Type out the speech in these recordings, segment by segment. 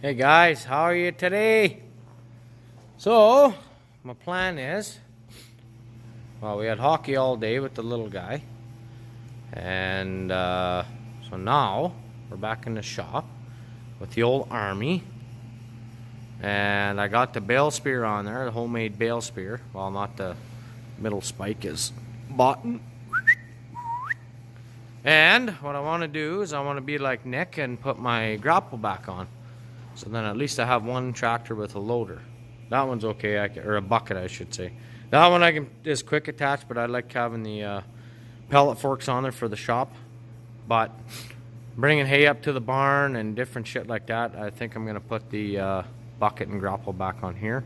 Hey guys, how are you today? So, my plan is, well, we had hockey all day with the little guy, and so now we're back in the shop with the old army, and I got the bale spear on there, the homemade bale spear. Well, not the middle spike is bought. And what I want to do is I want to be like Nick and put my grapple back on. So then at least I have one tractor with a loader. That one's okay, or a bucket I should say. That one is quick attached, but I like having the pellet forks on there for the shop. But bringing hay up to the barn and different shit like that, I think I'm going to put the bucket and grapple back on here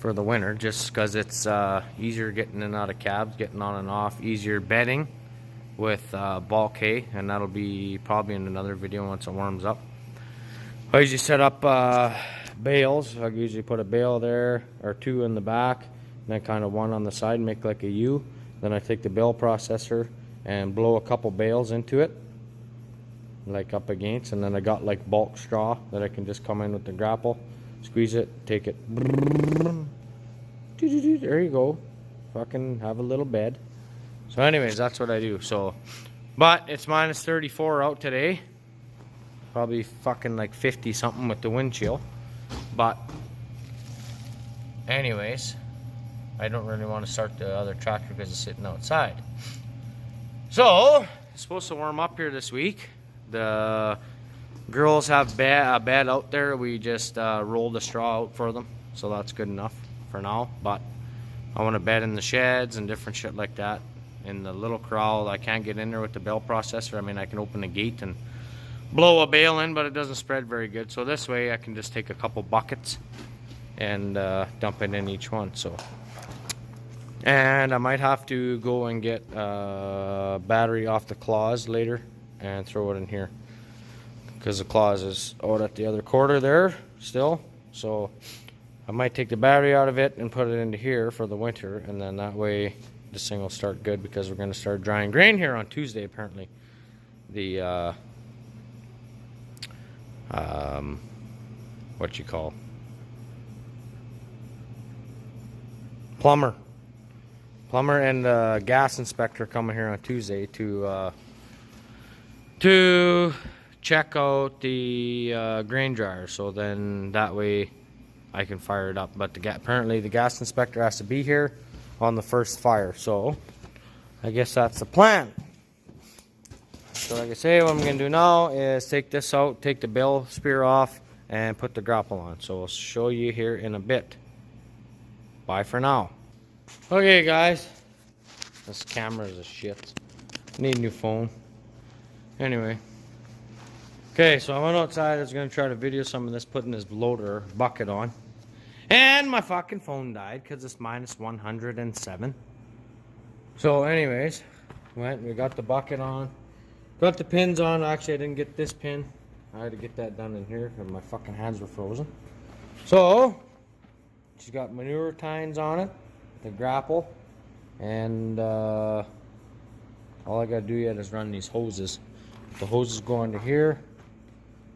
for the winter, just because it's easier getting in and out of cabs, getting on and off, easier bedding with bulk hay, and that'll be probably in another video once it warms up. I usually set up bales. I usually put a bale there or two in the back, and then kind of one on the side, make like a U. Then I take the bale processor and blow a couple bales into it, like up against, and then I got like bulk straw that I can just come in with the grapple, squeeze it, take it. There you go. Fucking have a little bed. So anyways, that's what I do. So, but it's minus 34 out today. Probably fucking like 50 something with the wind chill. But anyways, I don't really want to start the other tractor because it's sitting outside. So it's supposed to warm up here this week. The girls have a bed out there. We just rolled the straw out for them, so that's good enough for now. But I want to bed in the sheds and different shit like that. In the little corral, I can't get in there with the bale processor. I mean, I can open the gate and blow a bale in, but it doesn't spread very good. So this way I can just take a couple buckets and dump it in each one. So, and I might have to go and get a battery off the claws later and throw it in here, because the claws is out at the other quarter there still. So I might take the battery out of it and put it into here for the winter, and then that way this thing will start good, because we're going to start drying grain here on Tuesday apparently. The what you call plumber and gas inspector coming here on Tuesday to check out the grain dryer, so then that way I can fire it up. But apparently the gas inspector has to be here on the first fire, so I guess that's the plan. So like I say, what I'm going to do now is take this out, take the bale spear off, and put the grapple on. So I'll show you here in a bit. Bye for now. Okay guys, this camera is a shit. Need a new phone. Anyway. Okay, so I went outside. I was going to try to video some of this, putting this loader bucket on. And my fucking phone died because it's minus 107. So anyways, we got the bucket on. Got the pins on. Actually, I didn't get this pin. I had to get that done in here because my fucking hands were frozen. So, she's got manure tines on it, the grapple, and all I gotta do yet is run these hoses. The hoses go into here,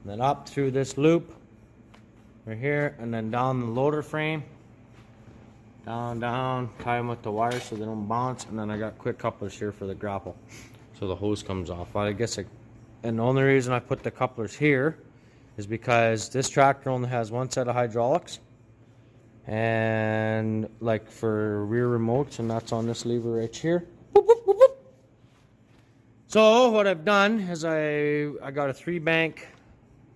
and then up through this loop, right here, and then down the loader frame. Down, tie them with the wire so they don't bounce, and then I got quick couplers here for the grapple. So the hose comes off. Well, I guess and the only reason I put the couplers here is because this tractor only has one set of hydraulics, and like for rear remotes, and that's on this lever right here. Boop, boop, boop, boop. So what I've done is I got a 3-bank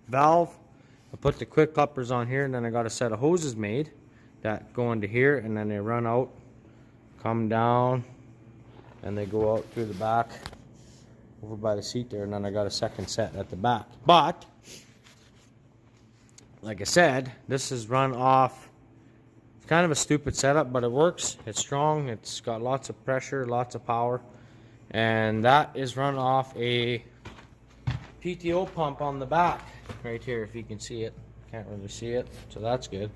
valve. I put the quick couplers on here, and then I got a set of hoses made that go into here, and then they run out, come down, and they go out through the back over by the seat there, and then I got a second set at the back. But like I said, this is run off. It's kind of a stupid setup, but it works. It's strong. It's got lots of pressure, lots of power, and that is run off a PTO pump on the back right here, if you can see it. Can't really see it, so that's good.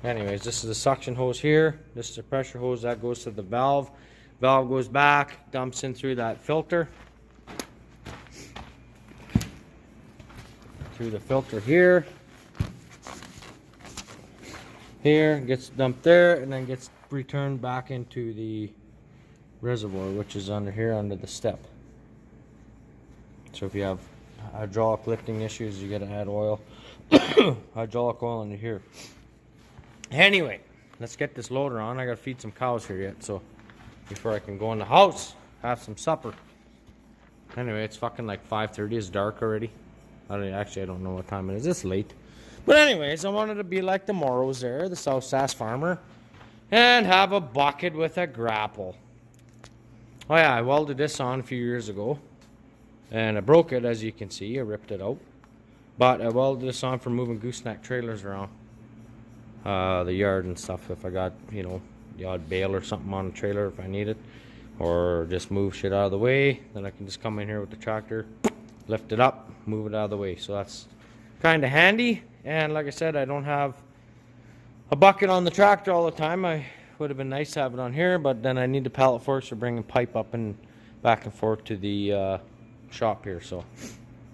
Anyways, this is the suction hose here. This is the pressure hose that goes to the valve. Valve goes back, dumps in through that filter, through the filter here. Here, gets dumped there, and then gets returned back into the reservoir, which is under here under the step. So if you have hydraulic lifting issues, you gotta add oil. Hydraulic oil into here. Anyway, let's get this loader on. I gotta feed some cows here yet, so before I can go in the house, have some supper. Anyway, it's fucking like 5:30. It's dark already. I don't know what time it is. It's late. But anyways, I wanted to be like the Morrows there, the South Sass farmer, and have a bucket with a grapple. Oh yeah, I welded this on a few years ago, and I broke it, as you can see. I ripped it out. But I welded this on for moving gooseneck trailers around the yard and stuff. If I got, you know, the odd bale or something on the trailer if I need it, or just move shit out of the way, then I can just come in here with the tractor, lift it up, move it out of the way. So that's kind of handy. And like I said, I don't have a bucket on the tractor all the time. I would have been nice to have it on here, but then I need the pallet forks for bringing pipe up and back and forth to the shop here. So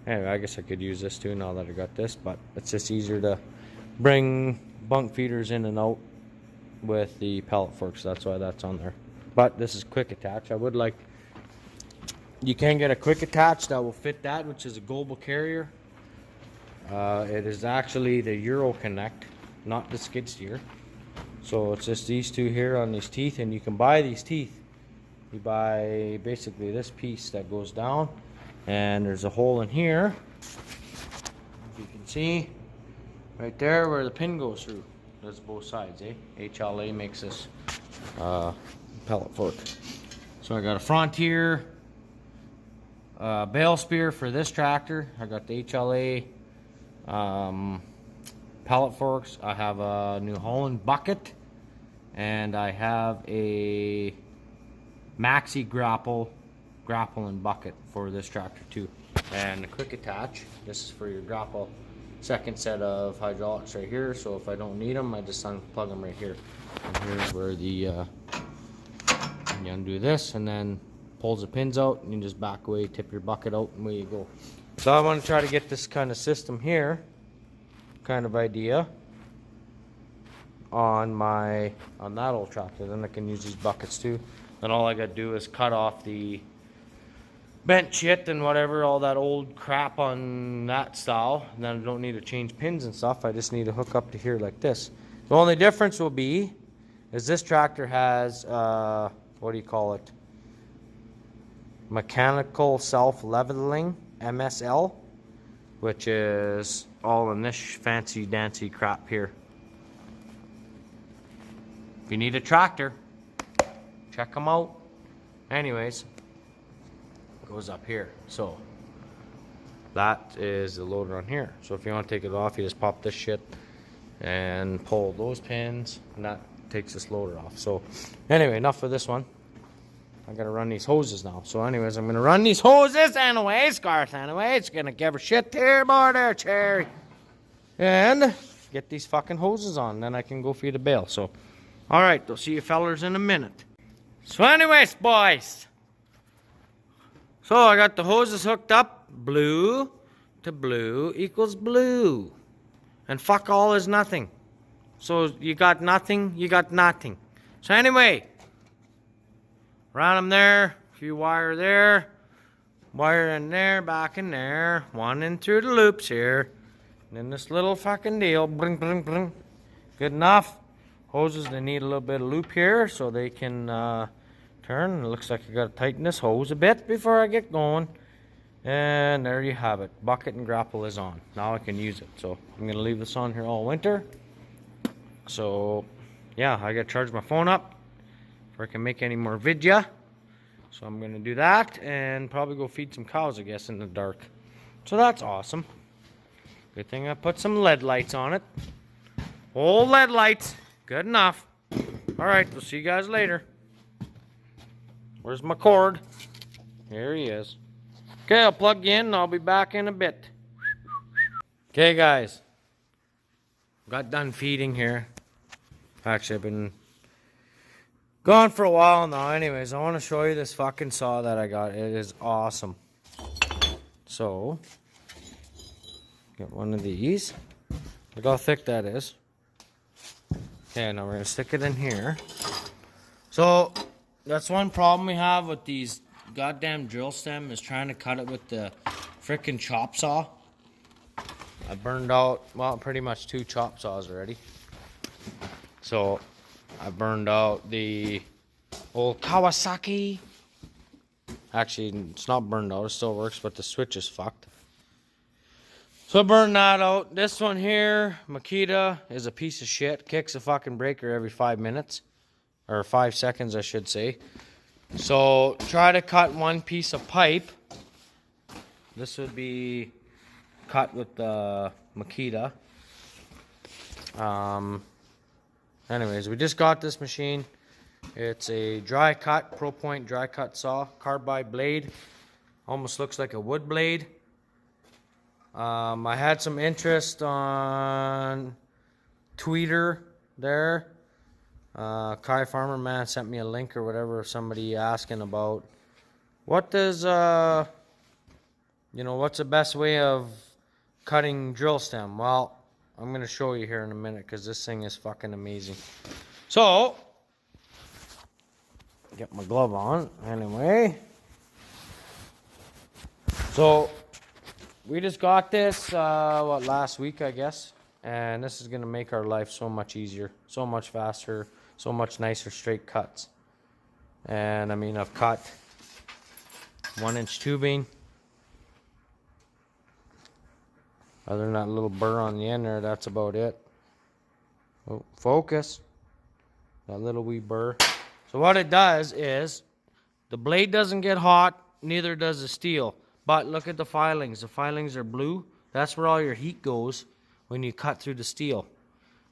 anyway, I guess I could use this too now that I got this, but it's just easier to bring bunk feeders in and out with the pallet forks. That's why that's on there. But this is quick attach. I would like, you can get a quick attach that will fit that, which is a global carrier. It is actually the Euro Connect, not the skid steer. So it's just these two here on these teeth, and you can buy these teeth. You buy basically this piece that goes down, and there's a hole in here. You can see right there where the pin goes through. That's both sides, eh? HLA makes this pellet fork. So I got a Frontier bale spear for this tractor. I got the HLA pallet forks. I have a New Holland bucket, and I have a Maxi grapple and bucket for this tractor too. And a quick attach. This is for your grapple. Second set of hydraulics right here. So if I don't need them, I just unplug them right here. And here's where the you undo this, and then pulls the pins out, and you just back away, tip your bucket out, and away you go. So I want to try to get this kind of system here, kind of idea, on that old tractor. Then I can use these buckets too. Then all I got to do is cut off the bent shit and whatever, all that old crap on that style. And then I don't need to change pins and stuff. I just need to hook up to here like this. The only difference will be is this tractor has what do you call it? Mechanical self-leveling, MSL, which is all in this fancy dancy crap here. If you need a tractor, check them out. Anyways, it goes up here. So that is the loader on here. So if you want to take it off, you just pop this shit and pull those pins, and that takes this loader off. So anyway, enough for this one. I gotta run these hoses now. So anyways, I'm gonna run these hoses anyways, Garth anyways. Gonna give her shit here, boy there, Cherry. And get these fucking hoses on, then I can go feed a bale. So, alright, I'll see you fellers in a minute. So anyways, boys. So I got the hoses hooked up. Blue to blue equals blue. And fuck all is nothing. So you got nothing, you got nothing. So anyway, run them there, a few wire there, wire in there, back in there, one in through the loops here, and then this little fucking deal, bling, bling, bling. Good enough. Hoses, they need a little bit of loop here so they can turn. It looks like I gotta tighten this hose a bit before I get going. And there you have it. Bucket and grapple is on. Now I can use it. So I'm gonna leave this on here all winter. So yeah, I gotta charge my phone up before I can make any more vidya. So I'm gonna do that and probably go feed some cows, I guess, in the dark. So that's awesome. Good thing I put some LED lights on it. Old LED lights. Good enough. Alright, we'll see you guys later. Where's my cord? Here he is. Okay, I'll plug you in and I'll be back in a bit. Okay, guys. Got done feeding here. Actually, I've been gone for a while now. Anyways, I want to show you this fucking saw that I got. It is awesome. So, Get one of these. Look how thick that is. Okay, now we're gonna stick it in here. So that's one problem we have with these goddamn drill stem is trying to cut it with the frickin' chop saw. I burned out, well, pretty much 2 chop saws already. So I burned out the old Kawasaki. Actually, it's not burned out, it still works, but the switch is fucked. So I burned that out. This one here, Makita, is a piece of shit. Kicks a fucking breaker every 5 minutes. Or 5 seconds, I should say. So try to cut one piece of pipe. This would be cut with the Makita. Anyways, we just got this machine. It's a dry cut, Pro Point dry cut saw, carbide blade. Almost looks like a wood blade. I had some interest on Twitter there. Kai Farmer Man sent me a link or whatever of somebody asking about what does, you know, what's the best way of cutting drill stem? Well, I'm going to show you here in a minute because this thing is fucking amazing. So, get my glove on anyway. So, we just got this, last week, I guess. And this is going to make our life so much easier, so much faster, so much nicer straight cuts. And, I mean, I've cut 1-inch tubing. Other than that little burr on the end there, that's about it. Oh, focus. That little wee burr. So what it does is, the blade doesn't get hot, neither does the steel. But look at the filings. The filings are blue. That's where all your heat goes when you cut through the steel.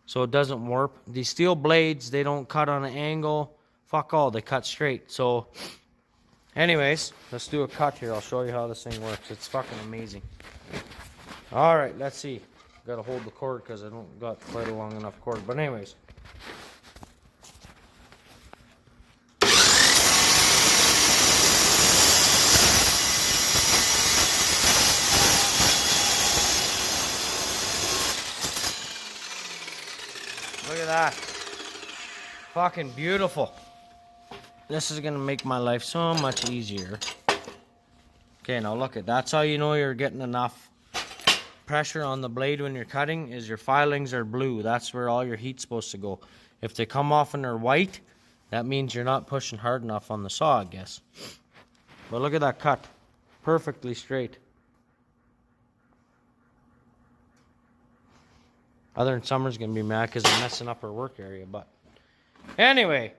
So it doesn't warp. These steel blades, they don't cut on an angle. Fuck all, they cut straight. So, anyways, let's do a cut here. I'll show you how this thing works. It's fucking amazing. Alright, let's see. Gotta hold the cord because I don't got quite a long enough cord. But anyways. Look at that. Fucking beautiful. This is gonna make my life so much easier. Okay, now look at, that's how you know you're getting enough pressure on the blade when you're cutting, is your filings are blue. That's where all your heat's supposed to go. If they come off and they're white, that means you're not pushing hard enough on the saw, I guess. But look at that cut. Perfectly straight. Other than Summer's gonna be mad because I'm messing up her work area, but anyway,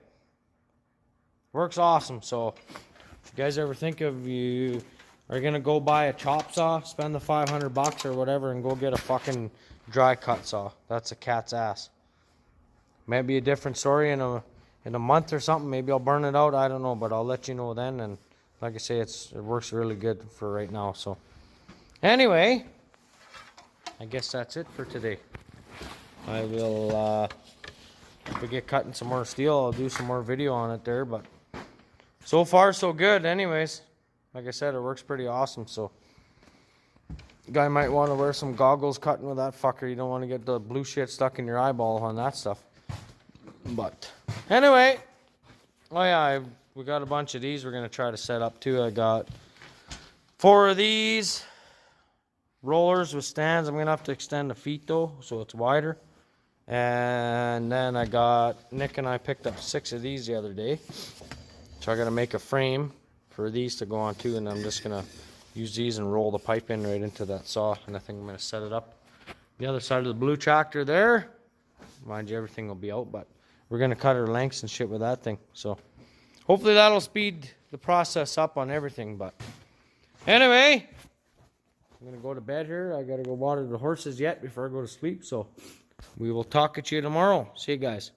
works awesome. So if you guys ever think of you are gonna go buy a chop saw, spend the $500 or whatever, and go get a fucking dry cut saw, that's a cat's ass. Maybe a different story in a month or something. Maybe I'll burn it out. I don't know, but I'll let you know then. And like I say, it works really good for right now. So anyway, I guess that's it for today. I will, if we get cutting some more steel, I'll do some more video on it there, but so far so good. Anyways, like I said, it works pretty awesome. So guy might want to wear some goggles cutting with that fucker. You don't want to get the blue shit stuck in your eyeball on that stuff. But anyway, oh yeah, we got a bunch of these we're going to try to set up too. I got 4 of these rollers with stands. I'm going to have to extend the feet though, so it's wider. And then I got, Nick and I picked up 6 of these the other day. So I got to make a frame for these to go on too, and I'm just going to use these and roll the pipe in right into that saw. And I think I'm going to set it up the other side of the blue tractor there. Mind you, everything will be out, but we're going to cut our lengths and shit with that thing. So hopefully that'll speed the process up on everything. But anyway, I'm going to go to bed here. I got to go water the horses yet before I go to sleep. So we will talk at you tomorrow. See you guys.